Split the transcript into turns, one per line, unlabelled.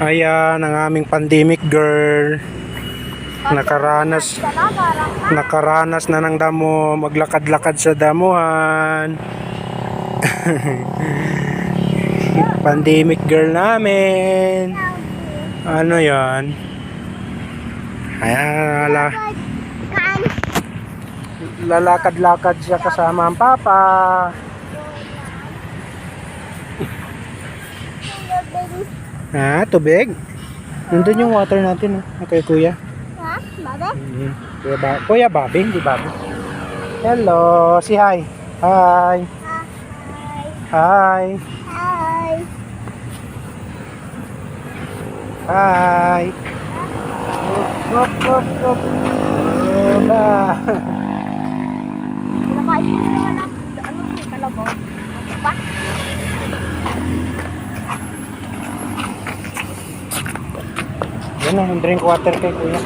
Ayan ang aming pandemic girl. Nakaranas na ng damo, maglakad-lakad sa damuhan. Pandemic girl namin. Ano yan? Ayan, lalakad-lakad siya kasama ang papa. Ha, tubig? Nandun yung water natin, kay kuya.
Ha? Babe?
Kuya Bobby, hindi Bobby. Hello, si hi. Hi. Hi.
Hi.
Hi. Hop, hop, hop. Hola.
Pinakain mo naman ang kalabaw. Pa?
Yan na, yung drink water kay kuya.